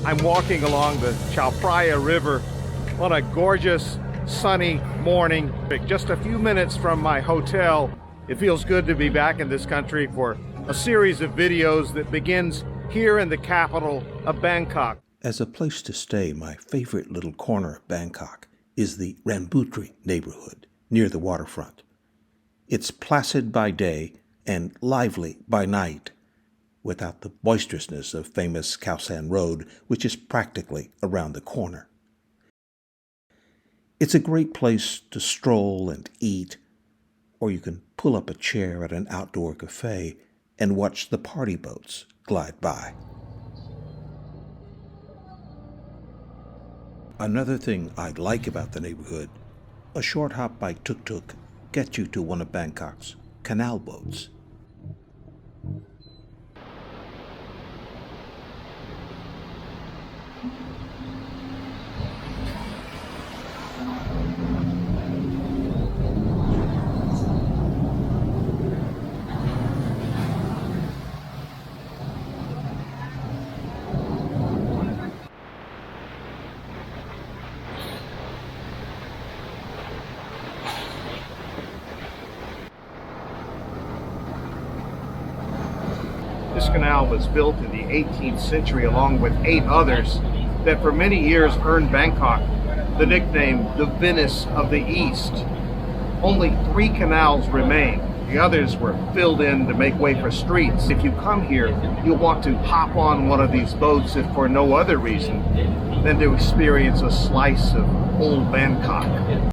I'm walking along the Chao Praya River on a gorgeous sunny morning, just a few minutes from my hotel. It feels good to be back in this country for a series of videos that begins here in the capital of Bangkok. As a place to stay, my favorite little corner of Bangkok is the Rambuttri neighborhood near the waterfront. It's placid by day and lively by night, without the boisterousness of famous Khaosan Road, which is practically around the corner. It's a great place to stroll and eat, or you can pull up a chair at an outdoor cafe and watch the party boats glide by. Another thing I like about the neighborhood, a short hop by tuk-tuk gets you to one of Bangkok's canal boats. This canal was built in the 18th century along with 8 others that for many years earned Bangkok the nickname the Venice of the East. Only 3 canals remain. The others were filled in to make way for streets. If you come here, you'll want to hop on one of these boats if for no other reason than to experience a slice of Old Bangkok.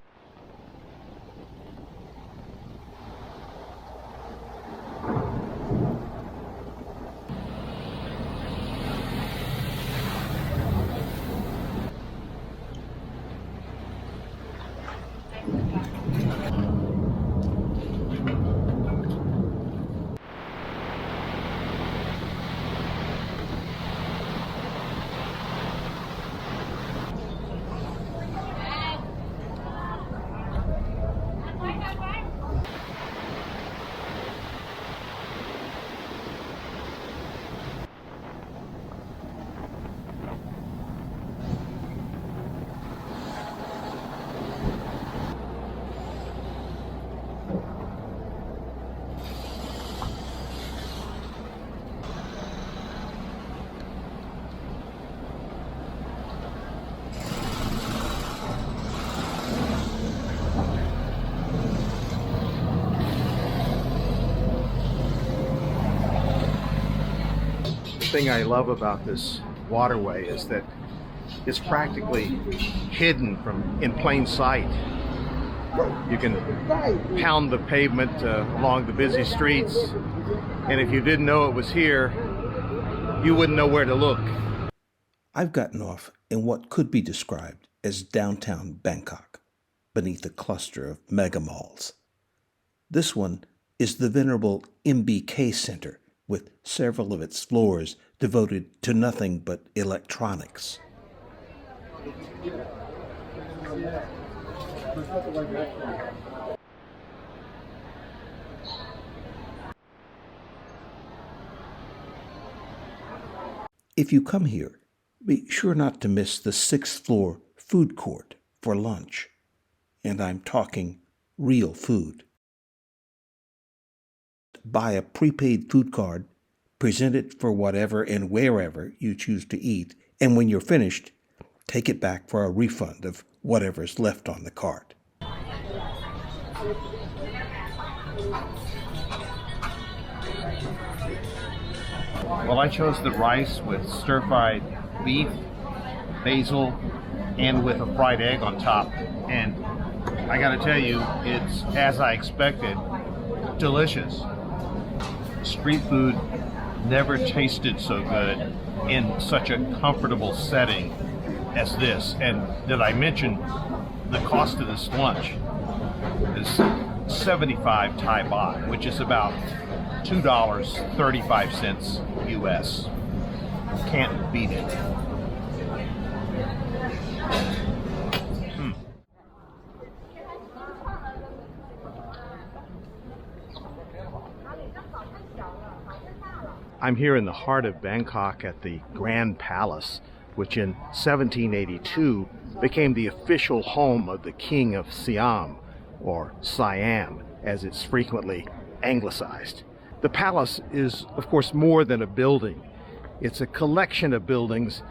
The thing I love about this waterway is that it's practically hidden in plain sight. You can pound the pavement along the busy streets, and if you didn't know it was here, you wouldn't know where to look. I've gotten off in what could be described as downtown Bangkok, beneath a cluster of mega malls. This one is the venerable MBK Center, with several of its floors devoted to nothing but electronics. If you come here, be sure not to miss the 6th floor food court for lunch. And I'm talking real food. Buy a prepaid food card, present it for whatever and wherever you choose to eat, and when you're finished, take it back for a refund of whatever's left on the card. Well, I chose the rice with stir-fried beef, basil, and with a fried egg on top. And I gotta tell you, it's, as I expected, delicious. Street food never tasted so good in such a comfortable setting as this. And did I mention the cost of this lunch is 75 Thai baht, which is about $2.35 US. Can't beat it. I'm here in the heart of Bangkok at the Grand Palace, which in 1782 became the official home of the King of Siam, or Siam, as it's frequently anglicized. The palace is, of course, more than a building. It's a collection of buildings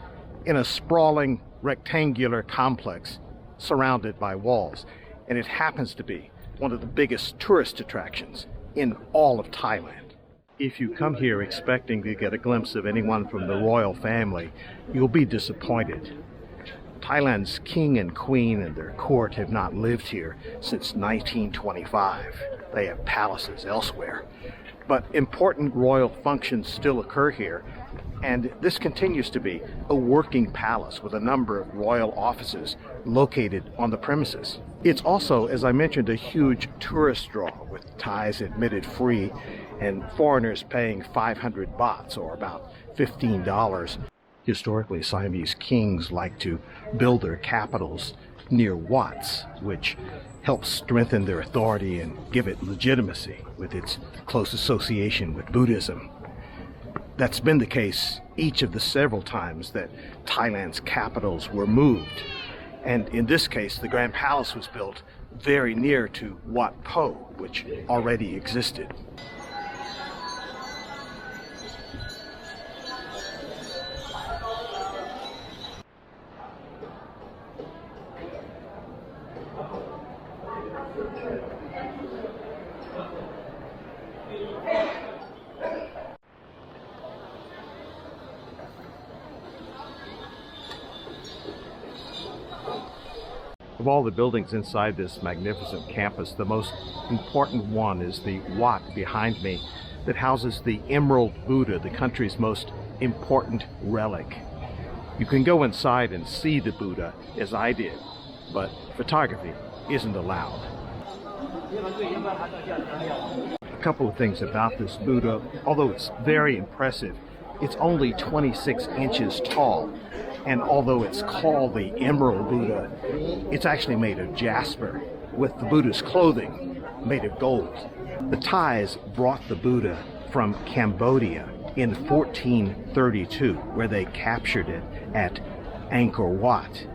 in a sprawling rectangular complex surrounded by walls, and it happens to be one of the biggest tourist attractions in all of Thailand. If you come here expecting to get a glimpse of anyone from the royal family, you'll be disappointed. Thailand's king and queen and their court have not lived here since 1925. They have palaces elsewhere. But important royal functions still occur here, and this continues to be a working palace with a number of royal offices located on the premises. It's also, as I mentioned, a huge tourist draw, with Thais admitted free and foreigners paying 500 bahts, or about $15. Historically, Siamese kings like to build their capitals near Wats, which helps strengthen their authority and give it legitimacy with its close association with Buddhism. That's been the case each of the several times that Thailand's capitals were moved. And in this case, the Grand Palace was built very near to Wat Pho, which already existed. Of all the buildings inside this magnificent campus, the most important one is the Wat behind me that houses the Emerald Buddha, the country's most important relic. You can go inside and see the Buddha, as I did, but photography isn't allowed. A couple of things about this Buddha. Although it's very impressive, it's only 26 inches tall. And although it's called the Emerald Buddha, it's actually made of jasper, with the Buddha's clothing made of gold. The Thais brought the Buddha from Cambodia in 1432, where they captured it at Angkor Wat.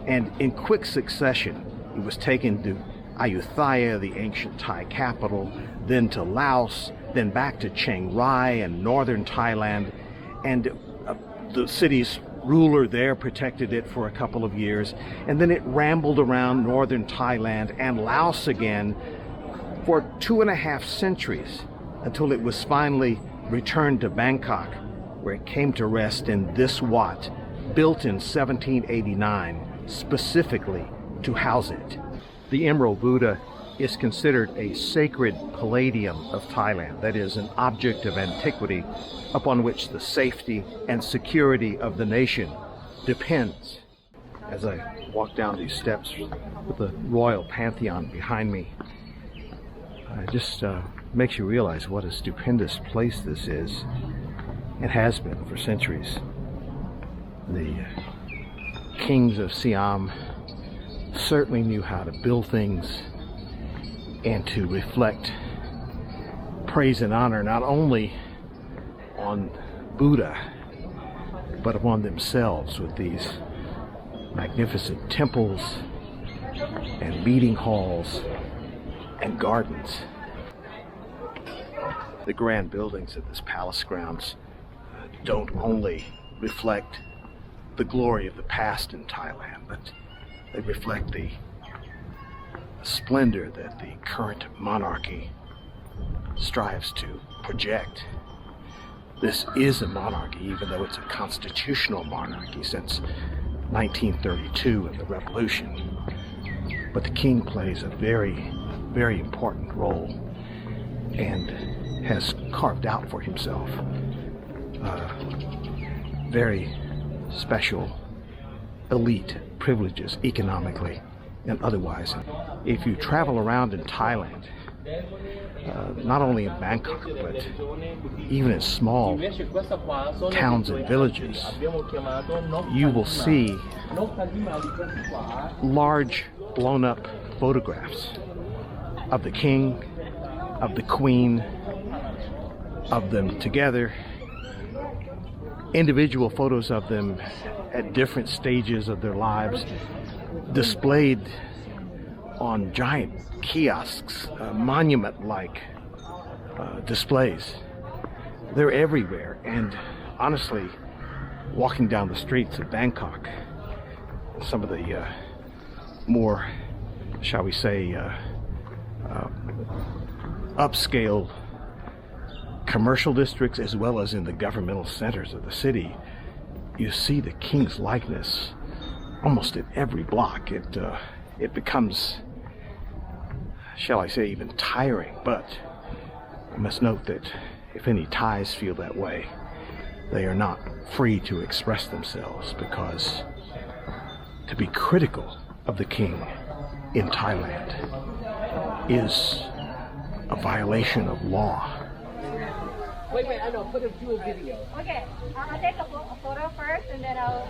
And in quick succession, it was taken to Ayutthaya, the ancient Thai capital, then to Laos, then back to Chiang Rai in northern Thailand, and the city's ruler there protected it for a couple of years, and then it rambled around northern Thailand and Laos again for 2.5 centuries until it was finally returned to Bangkok, where it came to rest in this Wat, built in 1789 specifically to house it. The Emerald Buddha is considered a sacred palladium of Thailand, that is, an object of antiquity upon which the safety and security of the nation depends. As I walk down these steps with the royal pantheon behind me, it just makes you realize what a stupendous place this is. It has been for centuries. The kings of Siam certainly knew how to build things and to reflect praise and honor not only on Buddha, but upon themselves with these magnificent temples and meeting halls and gardens. The grand buildings of this palace grounds don't only reflect the glory of the past in Thailand, but they reflect the splendor that the current monarchy strives to project. This is a monarchy, even though it's a constitutional monarchy since 1932 and the revolution. But the king plays a very, very important role and has carved out for himself very special elite privileges economically and otherwise. If you travel around in Thailand, not only in Bangkok, but even in small towns and villages, you will see large blown up photographs of the king, of the queen, of them together, individual photos of them at different stages of their lives, displayed on giant kiosks, monument-like displays. They're everywhere, and honestly, walking down the streets of Bangkok, some of the more, shall we say, upscale commercial districts, as well as in the governmental centers of the city, you see the king's likeness almost at every block. It becomes, shall I say, even tiring. But I must note that if any Thais feel that way, they are not free to express themselves, because to be critical of the king in Thailand is a violation of law. Wait, I know. Put him through a video. Okay, I'll take a photo first, and then I'll.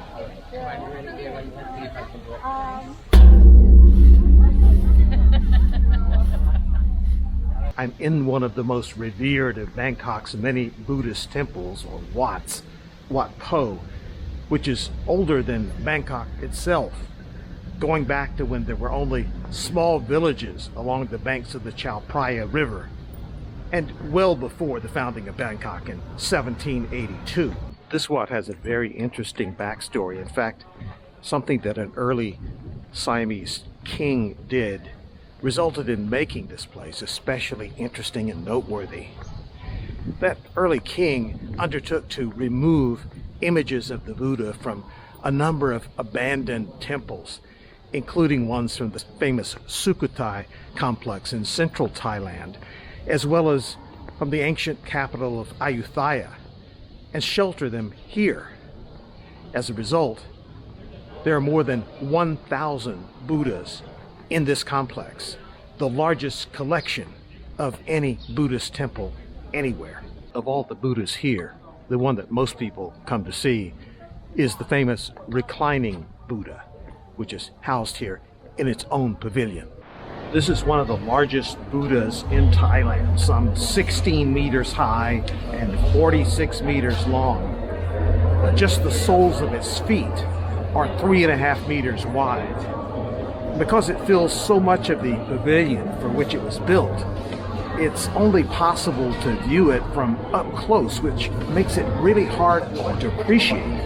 I'm in one of the most revered of Bangkok's many Buddhist temples, or Wat Pho, which is older than Bangkok itself, going back to when there were only small villages along the banks of the Chao Praya River, and well before the founding of Bangkok in 1782. This Wat has a very interesting backstory. In fact, something that an early Siamese king did resulted in making this place especially interesting and noteworthy. That early king undertook to remove images of the Buddha from a number of abandoned temples, including ones from the famous Sukhothai complex in central Thailand, as well as from the ancient capital of Ayutthaya, and shelter them here. As a result, there are more than 1,000 Buddhas in this complex, the largest collection of any Buddhist temple anywhere. Of all the Buddhas here, the one that most people come to see is the famous reclining Buddha, which is housed here in its own pavilion. This is one of the largest Buddhas in Thailand, some 16 meters high and 46 meters long. Just the soles of its feet are 3.5 meters wide. Because it fills so much of the pavilion for which it was built, it's only possible to view it from up close, which makes it really hard to appreciate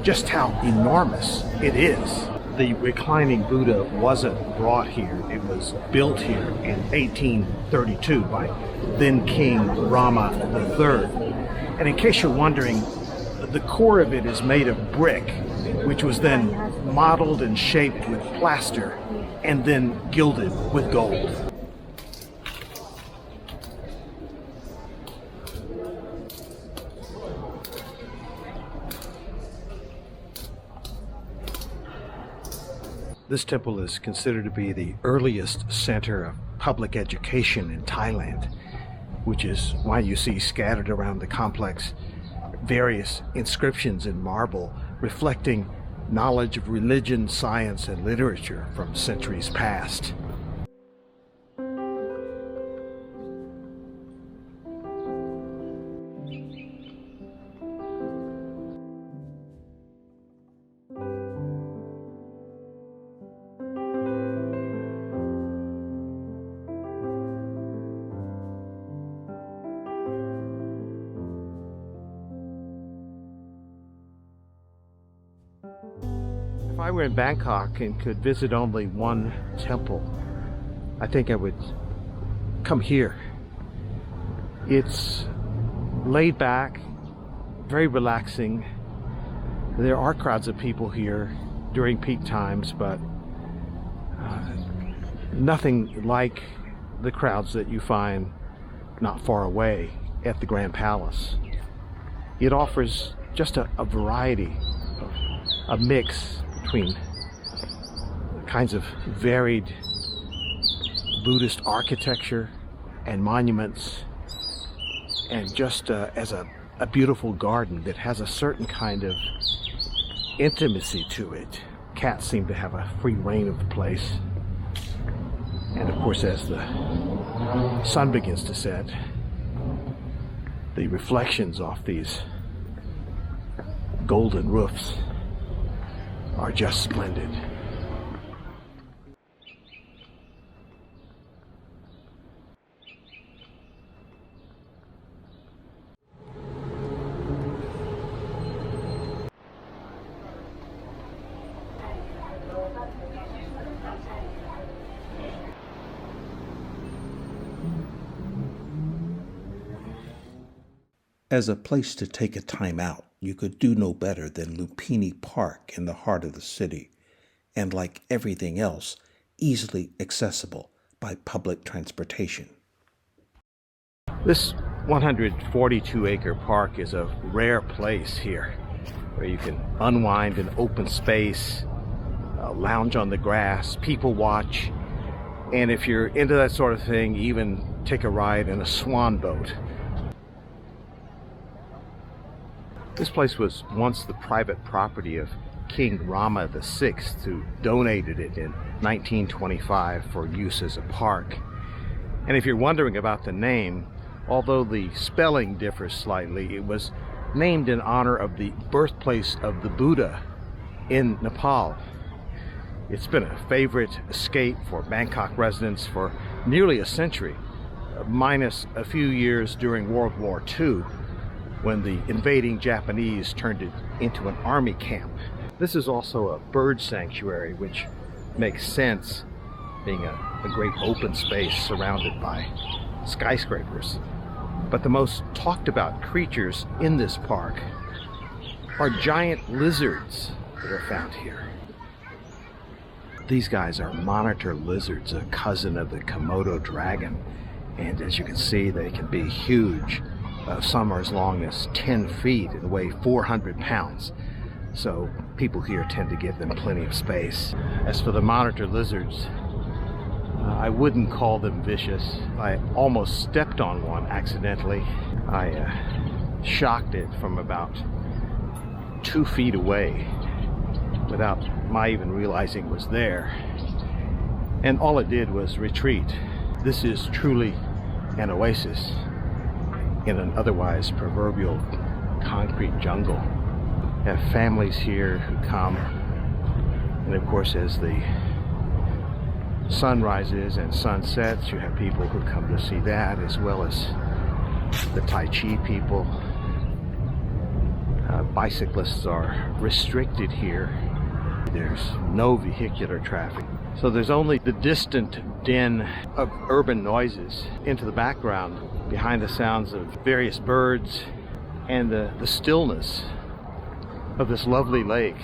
just how enormous it is. The reclining Buddha wasn't brought here. It was built here in 1832 by then King Rama III. And in case you're wondering, the core of it is made of brick, which was then modeled and shaped with plaster and then gilded with gold. This temple is considered to be the earliest center of public education in Thailand, which is why you see scattered around the complex various inscriptions in marble reflecting knowledge of religion, science, and literature from centuries past. If I were in Bangkok and could visit only one temple, I think I would come here. It's laid back, very relaxing. There are crowds of people here during peak times, but nothing like the crowds that you find not far away at the Grand Palace. It offers just a variety, a mix between kinds of varied Buddhist architecture and monuments, and just as a beautiful garden that has a certain kind of intimacy to it. Cats seem to have a free reign of the place. And of course, as the sun begins to set, the reflections off these golden roofs are just splendid. As a place to take a time out, you could do no better than Lumpini Park in the heart of the city, and like everything else, easily accessible by public transportation. This 142-acre park is a rare place here, where you can unwind in open space, lounge on the grass, people watch, and if you're into that sort of thing, even take a ride in a swan boat. This place was once the private property of King Rama VI, who donated it in 1925 for use as a park. And if you're wondering about the name, although the spelling differs slightly, it was named in honor of the birthplace of the Buddha in Nepal. It's been a favorite escape for Bangkok residents for nearly a century, minus a few years during World War II, when the invading Japanese turned it into an army camp. This is also a bird sanctuary, which makes sense, being a great open space surrounded by skyscrapers. But the most talked about creatures in this park are giant lizards that are found here. These guys are monitor lizards, a cousin of the Komodo dragon. And as you can see, they can be huge. Some are as long as 10 feet and weigh 400 pounds. So people here tend to give them plenty of space. As for the monitor lizards, I wouldn't call them vicious. I almost stepped on one accidentally. I shocked it from about 2 feet away without my even realizing it was there. And all it did was retreat. This is truly an oasis in an otherwise proverbial concrete jungle. You have families here who come, and of course as the sun rises and sun sets, you have people who come to see that, as well as the Tai Chi people. Bicyclists are restricted here. There's no vehicular traffic. So there's only the distant din of urban noises into the background, behind the sounds of various birds and the stillness of this lovely lake.